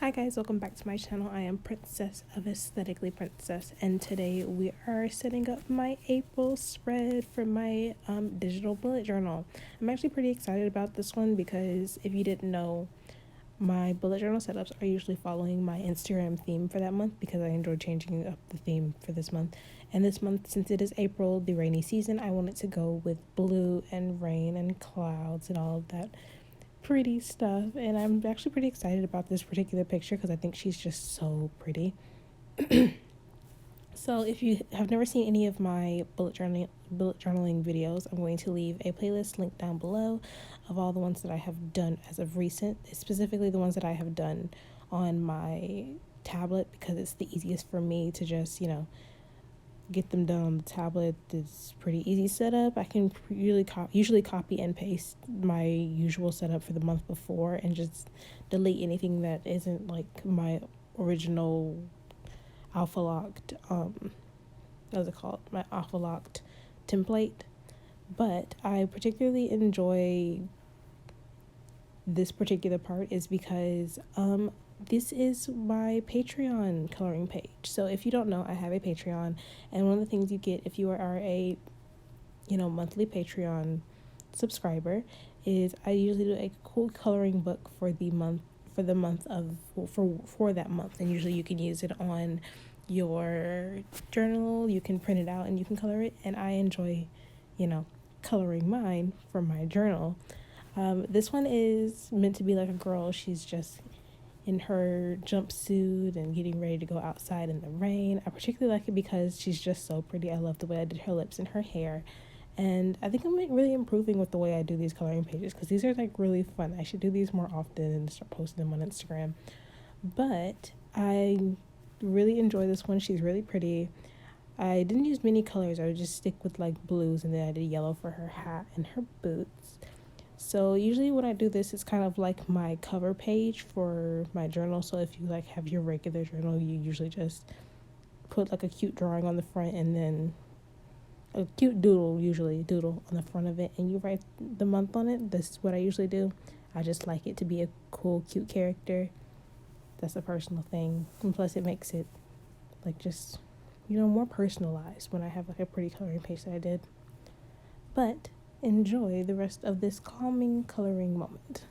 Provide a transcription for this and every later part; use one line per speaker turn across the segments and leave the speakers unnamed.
Hi guys, welcome back to my channel. I am Princess of Aesthetically Princess, and today we are setting up my April spread for my digital bullet journal. I'm actually pretty excited about this one because if you didn't know, my bullet journal setups are usually following my Instagram theme for that month because I enjoy changing up the theme for this month. And this month, since it is April, the rainy season, I wanted to go with blue and rain and clouds and all of that pretty stuff. And I'm actually pretty excited about this particular picture because I think she's just so pretty. So if you have never seen any of my bullet journaling videos, I'm going to leave a playlist link down below of all the ones that I have done as of recent, specifically the ones that I have done on my tablet because it's the easiest for me to just get them done on the tablet. It's pretty easy setup. I can usually copy and paste my usual setup for the month before and just delete anything that isn't like my original alpha locked what's it called, my alpha locked template. But I particularly enjoy this particular part is because this is my Patreon coloring page. So if you don't know, I have a Patreon, and one of the things you get if you are a monthly Patreon subscriber is I usually do a cool coloring book for the month of for that month, and usually you can use it on your journal. You can print it out and you can color it, and I enjoy coloring mine for my journal. This one is meant to be like a girl. She's just in her jumpsuit and getting ready to go outside in the rain. I particularly like it because she's just so pretty. I love the way I did her lips and her hair. And I think I'm really improving with the way I do these coloring pages because these are like really fun. I should do these more often and start posting them on Instagram. But I really enjoy this one. She's really pretty. I didn't use many colors. I would just stick with like blues, and then I did yellow for her hat and her boots. So usually when I do this, it's kind of like my cover page for my journal. So if you like have your regular journal, you usually just put like a cute drawing on the front and then a cute doodle, usually doodle on the front of it, and you write the month on it. This is what I usually do. I just like it to be a cool, cute character. That's a personal thing. And plus it makes it like just, more personalized when I have like a pretty coloring page that I did. But enjoy the rest of this calming coloring moment.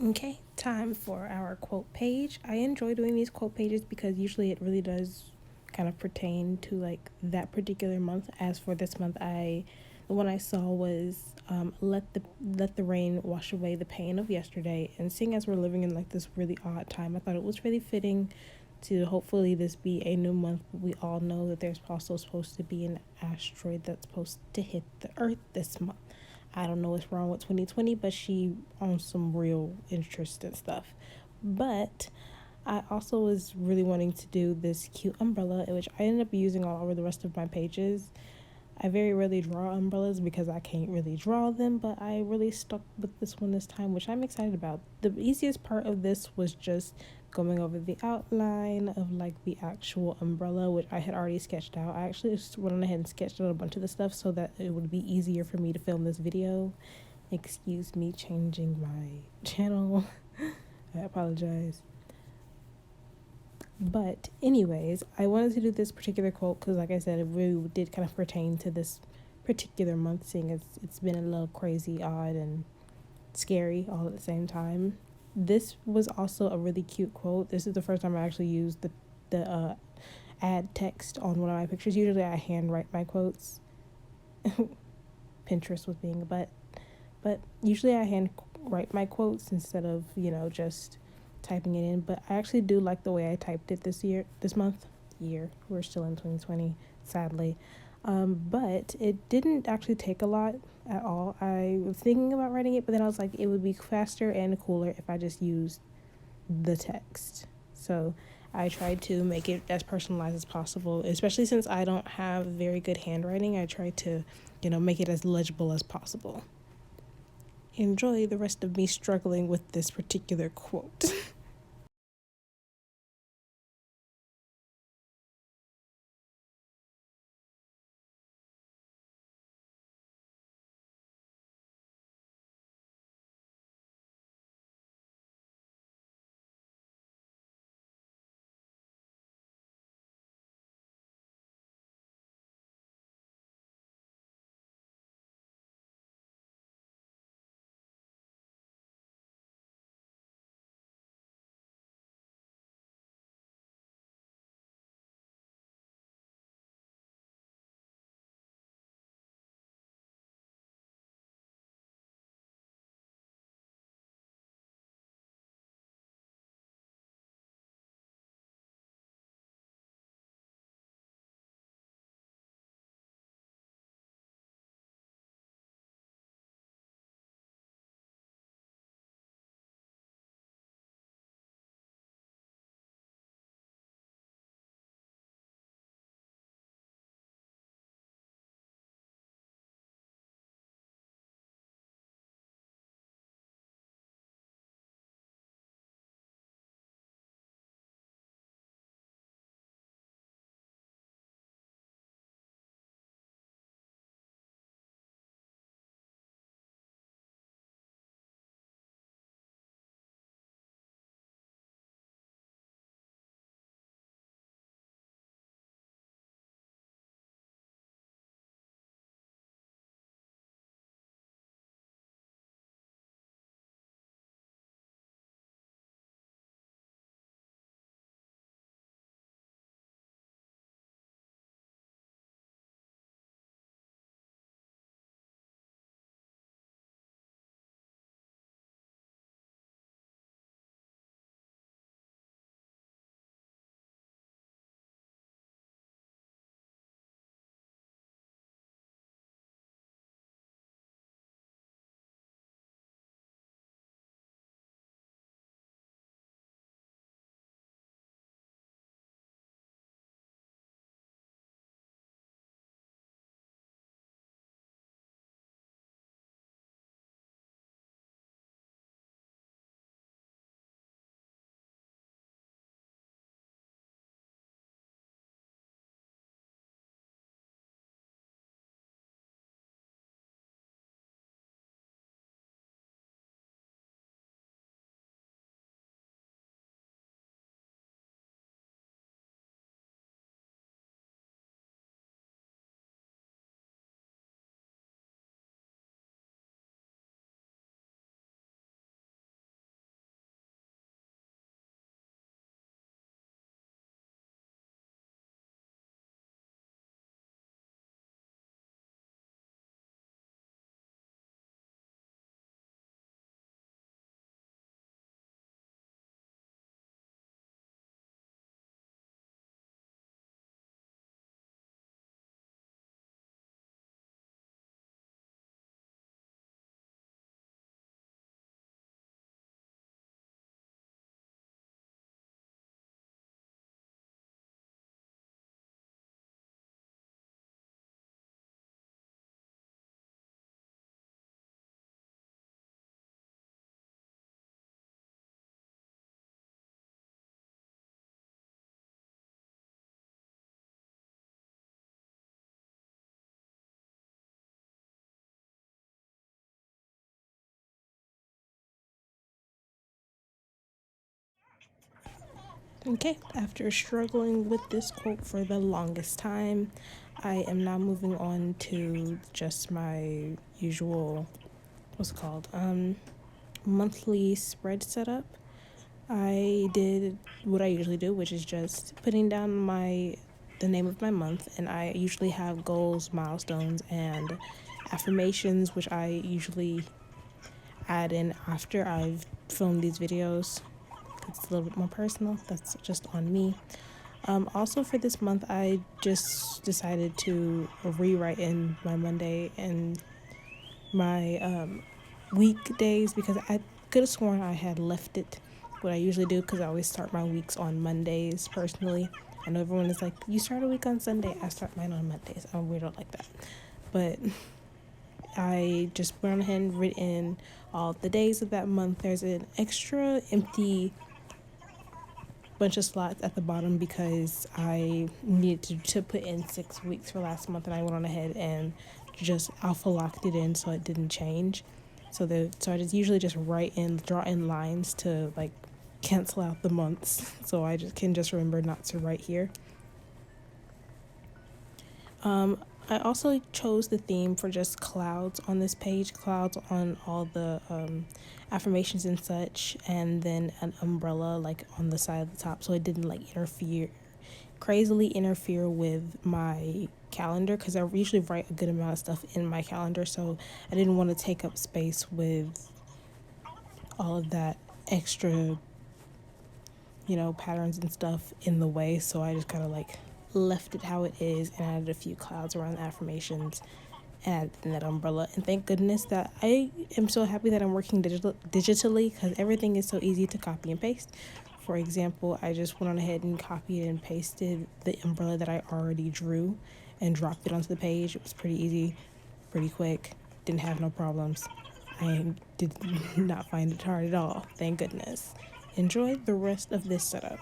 Okay, time for our quote page. I enjoy doing these quote pages because usually it really does kind of pertain to like that particular month. As for this month, the one I saw was let the rain wash away the pain of yesterday. And seeing as we're living in like this really odd time, I thought it was really fitting to hopefully this be a new month. We all know that there's also supposed to be an asteroid that's supposed to hit the Earth this month. I don't know what's wrong with 2020, but she on some real interesting stuff. But I also was really wanting to do this cute umbrella, which I ended up using all over the rest of my pages. I very rarely draw umbrellas because I can't really draw them, but I really stuck with this one this time, which I'm excited about. The easiest part of this was just going over the outline of like the actual umbrella, which I had already sketched out. I actually just went on ahead and sketched out a bunch of the stuff so that it would be easier for me to film this video. Excuse me changing my channel. I apologize. But anyways, I wanted to do this particular quote because, like I said, it really did kind of pertain to this particular month, seeing as it's been a little crazy, odd, and scary all at the same time. This was also a really cute quote. This is the first time I actually used the add text on one of my pictures. Usually I handwrite my quotes. Pinterest was being a butt. But usually I hand write my quotes instead of, just typing it in. But I actually do like the way I typed it this month. We're still in 2020, sadly. But it didn't actually take a lot at all. I was thinking about writing it, but then I was like, it would be faster and cooler if I just used the text. So I tried to make it as personalized as possible, especially since I don't have very good handwriting. I tried to, make it as legible as possible. Enjoy the rest of me struggling with this particular quote. Okay, after struggling with this quote for the longest time, I am now moving on to just my usual, what's it called, monthly spread setup. I did what I usually do, which is just putting down the name of my month, and I usually have goals, milestones, and affirmations, which I usually add in after I've filmed these videos. It's a little bit more personal. That's just on me. Also, for this month, I just decided to rewrite in my Monday and my weekdays because I could have sworn I had left it what I usually do because I always start my weeks on Mondays personally. I know everyone is like, you start a week on Sunday. I start mine on Mondays. I'm weird like that. But I just went ahead and written in all the days of that month. There's an extra empty bunch of slots at the bottom because I needed to put in 6 weeks for last month, and I went on ahead and just alpha locked it in so it didn't change. So I just usually just draw in lines to like cancel out the months, so I just can just remember not to write here. I also chose the theme for just clouds on this page, clouds on all the affirmations and such, and then an umbrella like on the side of the top so it didn't like crazily interfere with my calendar because I usually write a good amount of stuff in my calendar, so I didn't want to take up space with all of that extra, patterns and stuff in the way, so I just kind of like left it how it is and added a few clouds around the affirmations and added that umbrella. And thank goodness that I am so happy that I'm working digitally because everything is so easy to copy and paste. For example, I just went on ahead and copied and pasted the umbrella that I already drew and dropped it onto the page. It was pretty easy, pretty quick, didn't have no problems. I did not find it hard at all, thank goodness. Enjoy the rest of this setup.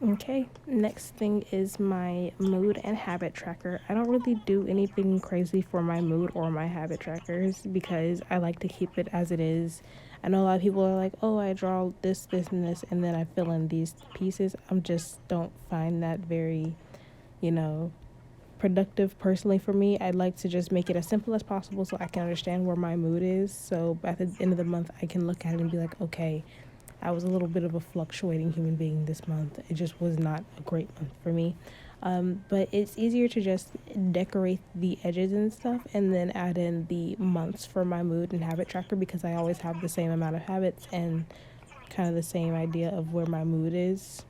Okay, next thing is my mood and habit tracker. I don't really do anything crazy for my mood or my habit trackers because I like to keep it as it is. I know a lot of people are like, oh, I draw this, this, and this, and then I fill in these pieces. Just don't find that very, you know, productive personally for me. I'd like to just make it as simple as possible so I can understand where my mood is. So at the end of the month, I can look at it and be like, okay, I was a little bit of a fluctuating human being this month. It just was not a great month for me. But it's easier to just decorate the edges and stuff and then add in the months for my mood and habit tracker, because I always have the same amount of habits and kind of the same idea of where my mood is.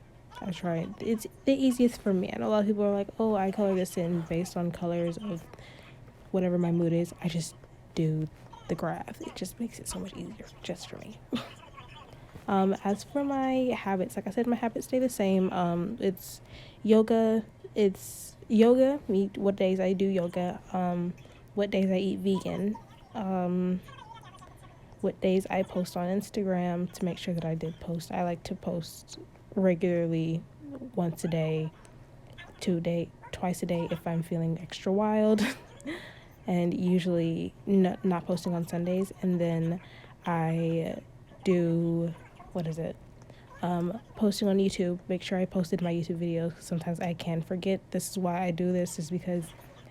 I try, it's the easiest for me. I know a lot of people are like, oh, I color this in based on colors of whatever my mood is. I just do the graph. It just makes it so much easier just for me. As for my habits, like I said, my habits stay the same. It's yoga. It's yoga. What days I do yoga. What days I eat vegan. What days I post on Instagram to make sure that I did post. I like to post regularly, once a day, twice a day if I'm feeling extra wild, and usually not posting on Sundays. And then I do, what is it? Posting on YouTube. Make sure I posted my YouTube videos. Sometimes I can forget. This is why I do this, is because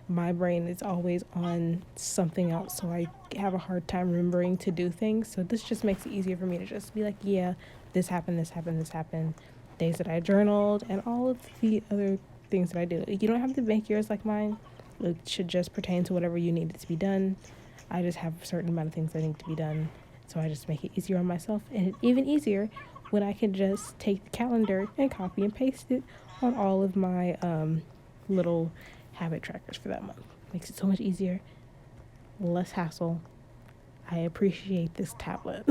my brain is always on something else, so I have a hard time remembering to do things. So this just makes it easier for me to just be like, yeah, this happened, this happened, this happened. Days that I journaled and all of the other things that I do. You don't have to make yours like mine. It should just pertain to whatever you need it to be done. I just have a certain amount of things that need to be done, so I just make it easier on myself, and even easier when I can just take the calendar and copy and paste it on all of my little habit trackers for that month. Makes it so much easier, less hassle. I appreciate this tablet.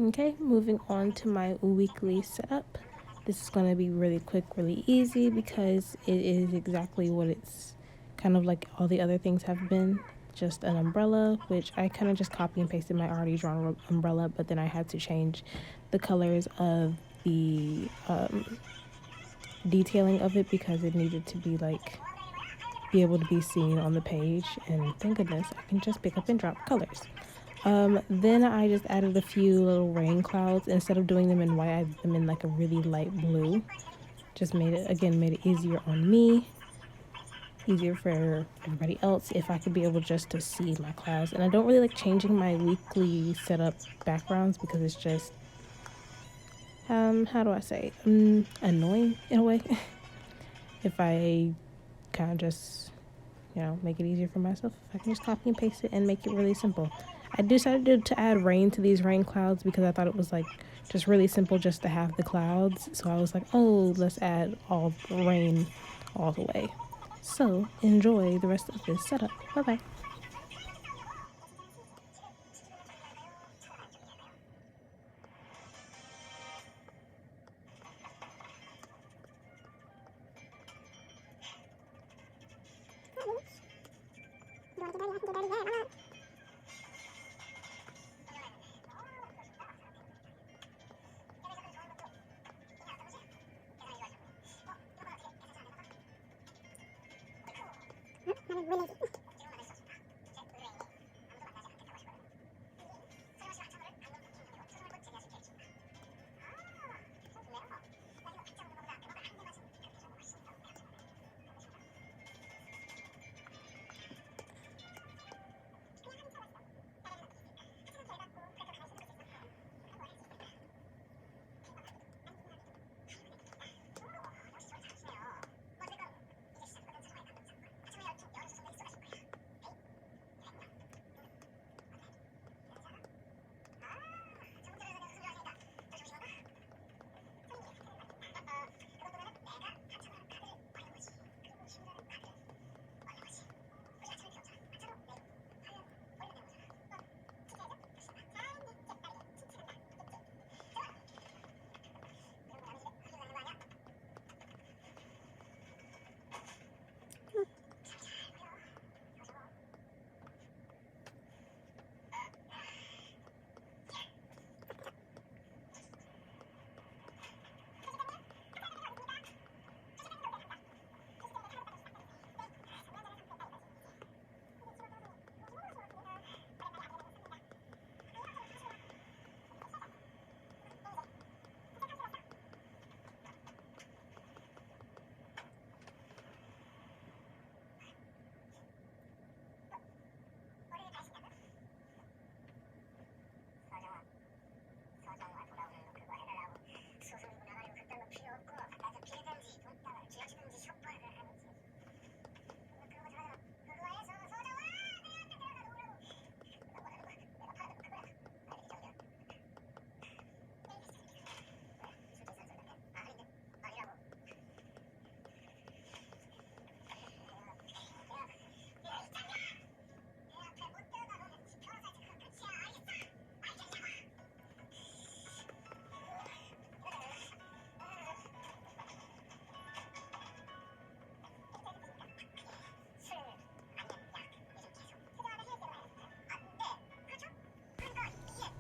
Okay, moving on to my weekly setup. This is going to be really quick, really easy, because it is exactly what it's kind of like all the other things have been. Just an umbrella, which I kind of just copy and pasted my already drawn umbrella, but then I had to change the colors of the detailing of it because it needed to be like be able to be seen on the page, and thank goodness I can just pick up and drop colors. Then I just added a few little rain clouds. Instead of doing them in white, I did them in like a really light blue. Just made it easier on me, easier for everybody else, if I could be able just to see my clouds. And I don't really like changing my weekly setup backgrounds because it's just, how do I say, annoying in a way. If I kind of just, make it easier for myself, if I can just copy and paste it and make it really simple. I decided to add rain to these rain clouds because I thought it was like just really simple just to have the clouds. So I was like, oh, let's add all the rain all the way. So enjoy the rest of this setup. Bye bye.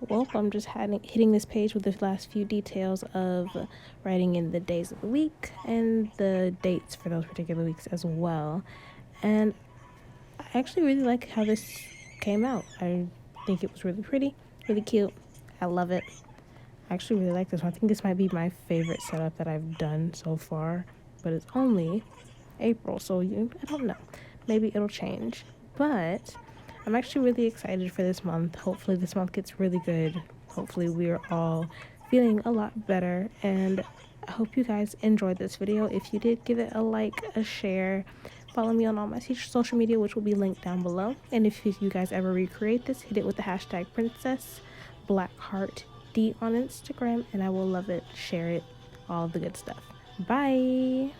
well, I'm just hitting this page with the last few details of writing in the days of the week and the dates for those particular weeks as well. And I actually really like how this came out. I think it was really pretty, really cute. I love it. I actually really like this one. I think this might be my favorite setup that I've done so far, but it's only April, so I don't know. Maybe it'll change. But I'm actually really excited for this month. Hopefully this month gets really good. Hopefully we're all feeling a lot better, and I hope you guys enjoyed this video. If you did, give it a like, a share. Follow me on all my social media, which will be linked down below. And if you guys ever recreate this, hit it with the hashtag Princess Blackheart D on Instagram, and I will love it. Share it, all of the good stuff. Bye.